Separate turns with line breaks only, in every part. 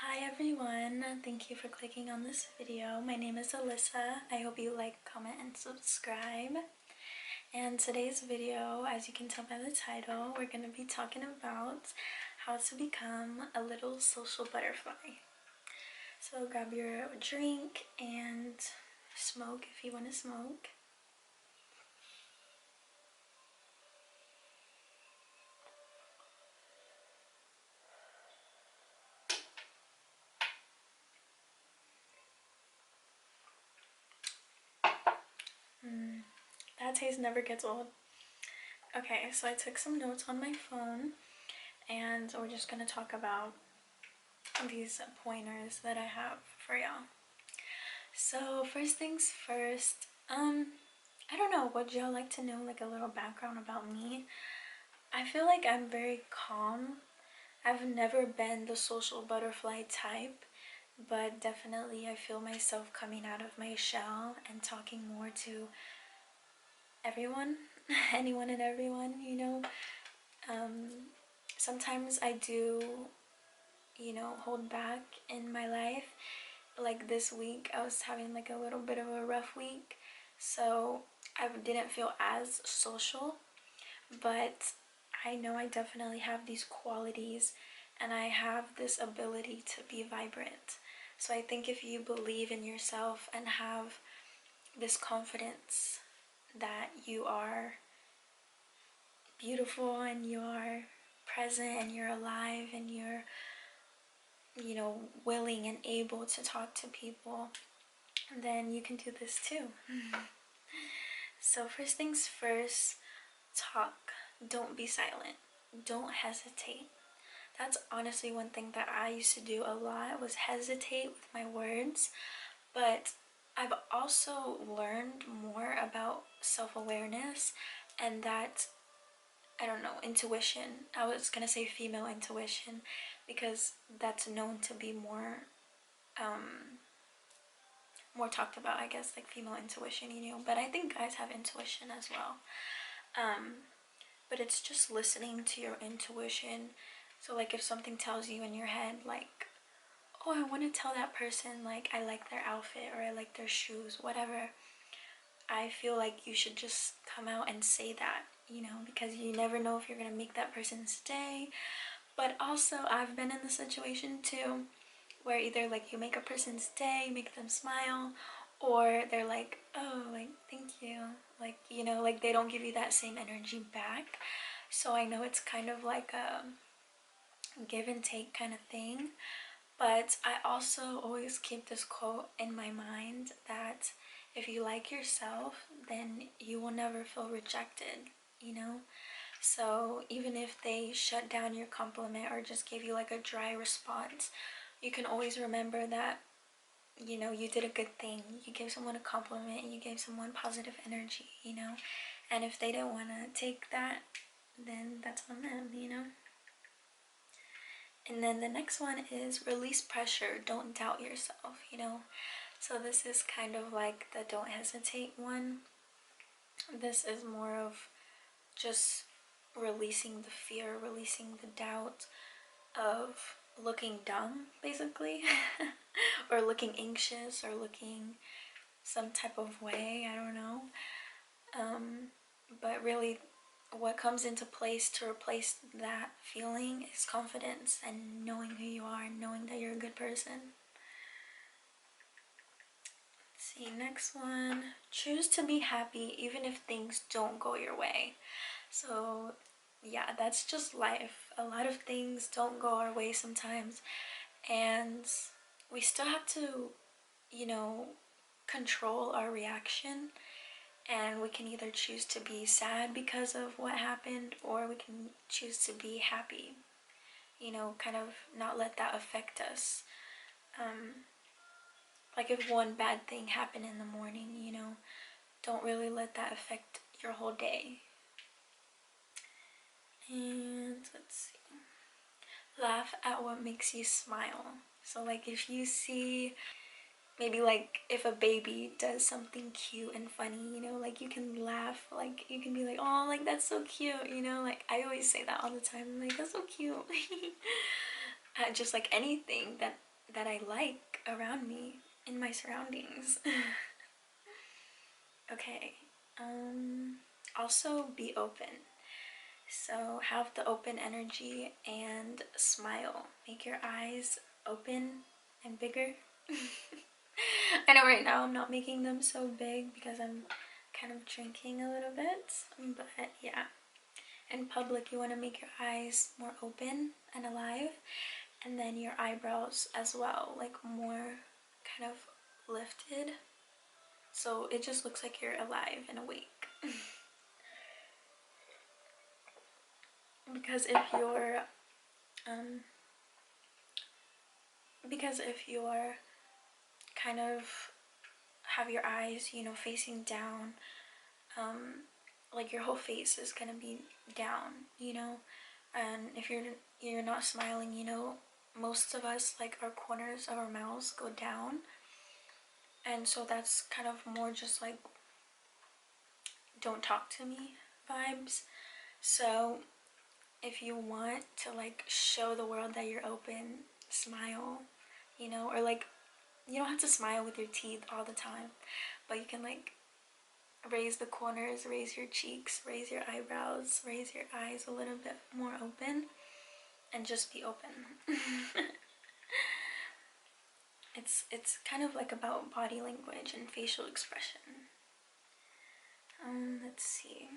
Hi everyone, thank you for clicking on this video. My name is Alyssa. I hope you like, comment, and subscribe. And today's video, as you can tell by the title, we're going to be talking about how to become a little social butterfly. So grab your drink and smoke if you want to smoke. That taste never gets old. Okay, so I took some notes on my phone and we're just going to talk about these pointers that I have for y'all. So first things first, I don't know, would y'all like to know like a little background about me? I feel like I'm very calm. I've never been the social butterfly type, but definitely I feel myself coming out of my shell and talking more to everyone, anyone and everyone, you know. Sometimes I do, hold back in my life. Like this week, I was having like a little bit of a rough week, so I didn't feel as social, but I know I definitely have these qualities and I have this ability to be vibrant. So I think if you believe in yourself and have this confidence that you are beautiful and you are present and you're alive and you're, willing and able to talk to people, then you can do this too. So first things first, talk. Don't be silent. Don't hesitate. That's honestly one thing that I used to do a lot, was hesitate with my words. But I've also learned more about self-awareness and that, I don't know, intuition. I was gonna say female intuition because that's known to be more talked about, I guess, like female intuition, but I think guys have intuition as well. But it's just listening to your intuition. So like if something tells you in your head like, oh, I want to tell that person like I like their outfit or I like their shoes, whatever, I feel like you should just come out and say that, because you never know if you're gonna make that person's day. But also I've been in the situation too where either like you make a person's day, make them smile, or they're like, oh, like thank you, like, like they don't give you that same energy back. So I know it's kind of like a give and take kind of thing, but I also always keep this quote in my mind that if you like yourself, then you will never feel rejected, you know? So even if they shut down your compliment or just gave you like a dry response, you can always remember that, you did a good thing. You gave someone a compliment, you gave someone positive energy, And if they don't want to take that, then that's on them. And then the next one is release pressure, don't doubt yourself. So this is kind of like the don't hesitate one. This is more of just releasing the fear, releasing the doubt of looking dumb, basically, or looking anxious or looking some type of way, I don't know. But really what comes into place to replace that feeling is confidence and knowing who you are and knowing that you're a good person. Let's see, next one, choose to be happy even if things don't go your way. So yeah, that's just life. A lot of things don't go our way sometimes, and we still have to, control our reaction. And we can either choose to be sad because of what happened, or we can choose to be happy, kind of not let that affect us. Like if one bad thing happened in the morning, don't really let that affect your whole day. And let's see, laugh at what makes you smile. So like if you see, maybe like if a baby does something cute and funny, like you can laugh, like you can be like, oh, like that's so cute, like I always say that all the time, like that's so cute. Just like anything that that I like around me in my surroundings. Okay. Also be open. So have the open energy and smile. Make your eyes open and bigger. I know right now I'm not making them so big because I'm kind of drinking a little bit, but yeah. In public, you want to make your eyes more open and alive, and then your eyebrows as well, like more kind of lifted. So it just looks like you're alive and awake. Because if you're kind of have your eyes, facing down, like your whole face is gonna be down, and if you're not smiling, most of us, like, our corners of our mouths go down, and so that's kind of more just like don't talk to me vibes. So if you want to, like, show the world that you're open, smile, or like, you don't have to smile with your teeth all the time, but you can, like, raise the corners, raise your cheeks, raise your eyebrows, raise your eyes a little bit more open, and just be open. It's kind of like about body language and facial expression. Let's see.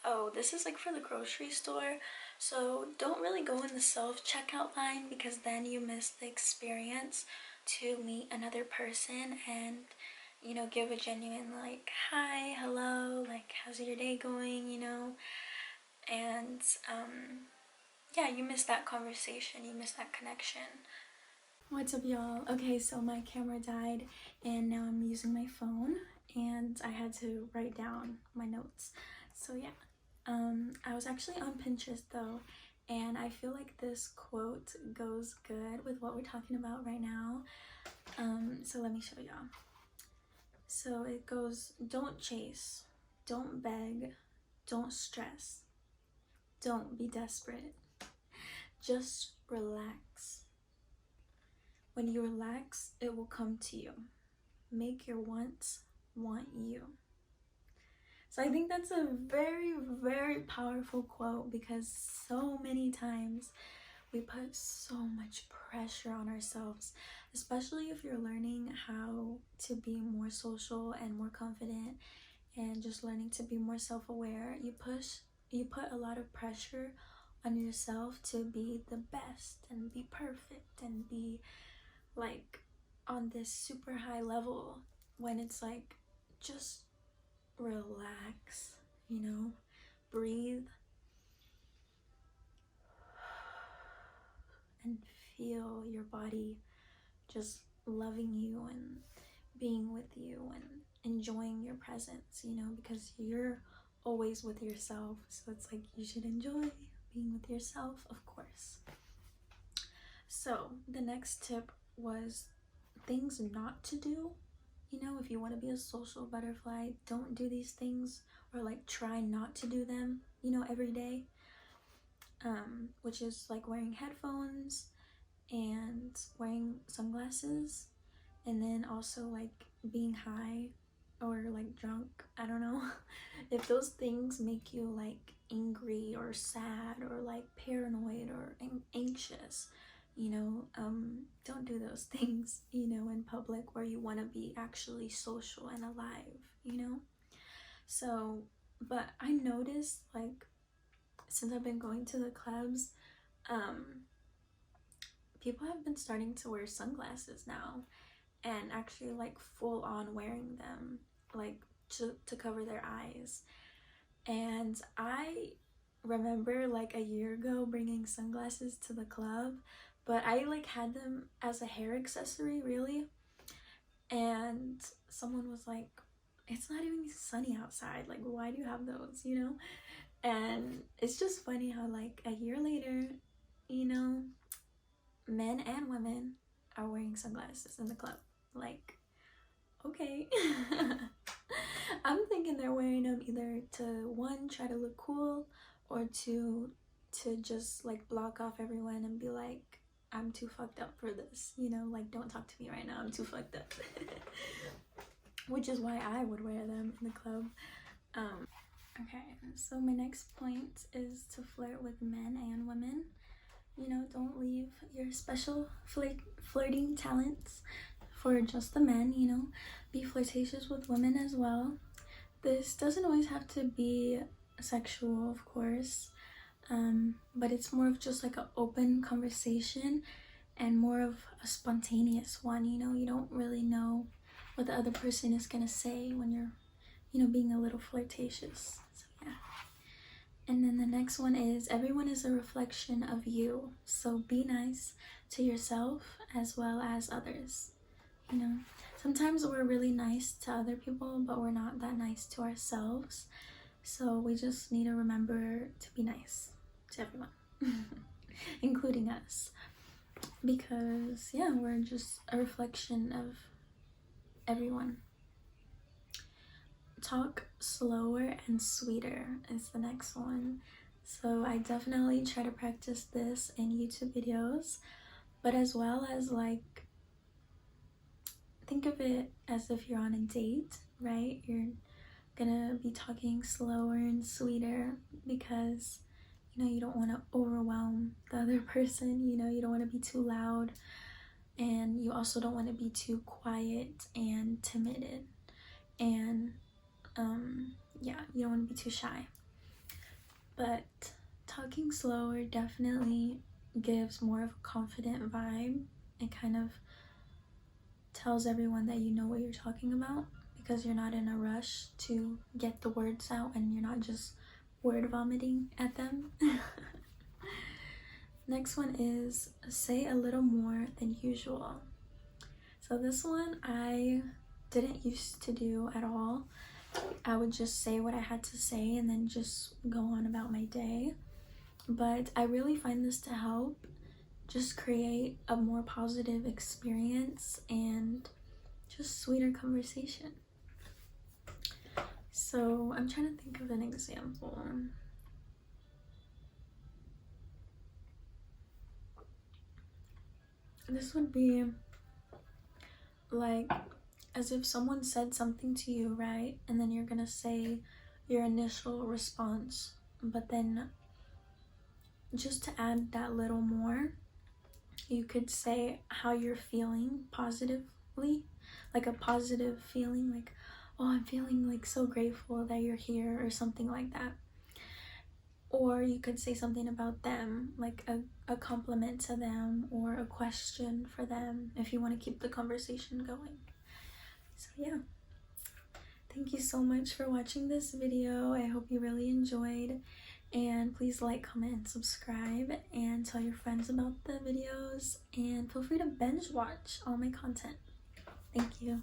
Oh, this is like for the grocery store. So don't really go in the self-checkout line, because then you miss the experience to meet another person and, give a genuine, like, hi, hello, like, how's your day going, and yeah, you miss that conversation, you miss that connection. What's up, y'all? Okay, so my camera died and now I'm using my phone, and I had to write down my notes. So yeah, I was actually on Pinterest though, and I feel like this quote goes good with what we're talking about right now. So let me show y'all. So it goes, don't chase, don't beg, don't stress, don't be desperate, just relax. When you relax, it will come to you. Make your wants want you. So I think that's a very, very powerful quote, because so many times we put so much pressure on ourselves, especially if you're learning how to be more social and more confident and just learning to be more self-aware. You put a lot of pressure on yourself to be the best and be perfect and be, like, on this super high level, when it's like, just relax, breathe and feel your body just loving you and being with you and enjoying your presence, because you're always with yourself. So it's like, you should enjoy being with yourself, of course. So the next tip was things not to do. If you want to be a social butterfly, don't do these things, or like try not to do them, every day. Which is like wearing headphones and wearing sunglasses, and then also like being high or like drunk. I don't know. If those things make you like angry or sad or like paranoid or anxious, don't do those things, in public where you want to be actually social and alive. So, but I noticed, like, since I've been going to the clubs, people have been starting to wear sunglasses now, and actually like full on wearing them, like to cover their eyes. And I remember like a year ago bringing sunglasses to the club, but I like had them as a hair accessory, really. And someone was like, it's not even sunny outside, like, why do you have those, And it's just funny how, like, a year later, men and women are wearing sunglasses in the club. Like, okay. I'm thinking they're wearing them either to, one, try to look cool, or to just like block off everyone and be like, I'm too fucked up for this, you know, like don't talk to me right now, I'm too fucked up. Which is why I would wear them in the club. Okay, so my next point is to flirt with men and women. You know, don't leave your special flirting talents for just the men, you know. Be flirtatious with women as well. This doesn't always have to be sexual, of course, but it's more of just like an open conversation and more of a spontaneous one, you know. You don't really know what the other person is gonna say when you're, you know, being a little flirtatious. So yeah. And then the next one is everyone is a reflection of you. So be nice to yourself as well as others. You know, sometimes we're really nice to other people, but we're not that nice to ourselves. So we just need to remember to be nice to everyone, including us. Because yeah, we're just a reflection of everyone. Talk slower and sweeter is the next one. So I definitely try to practice this in YouTube videos, but as well as like think of it as if you're on a date, right? You're gonna be talking slower and sweeter because you know you don't want to overwhelm the other person, you know, you don't want to be too loud, and you also don't want to be too quiet and timid, and yeah, you don't want to be too shy. But talking slower definitely gives more of a confident vibe and kind of tells everyone that you know what you're talking about because you're not in a rush to get the words out and you're not just word vomiting at them. Next one is say a little more than usual. So this one I didn't used to do at all. I would just say what I had to say and then just go on about my day. But I really find this to help just create a more positive experience and just sweeter conversation. So I'm trying to think of an example. This would be like as if someone said something to you, right? And then you're gonna say your initial response, but then just to add that little more, you could say how you're feeling positively, like a positive feeling, like, oh, I'm feeling like so grateful that you're here, or something like that. Or you could say something about them, like a compliment to them or a question for them if you want to keep the conversation going. So yeah, thank you so much for watching this video. I hope you really enjoyed, and please like, comment, and subscribe, and tell your friends about the videos, and feel free to binge watch all my content. Thank you.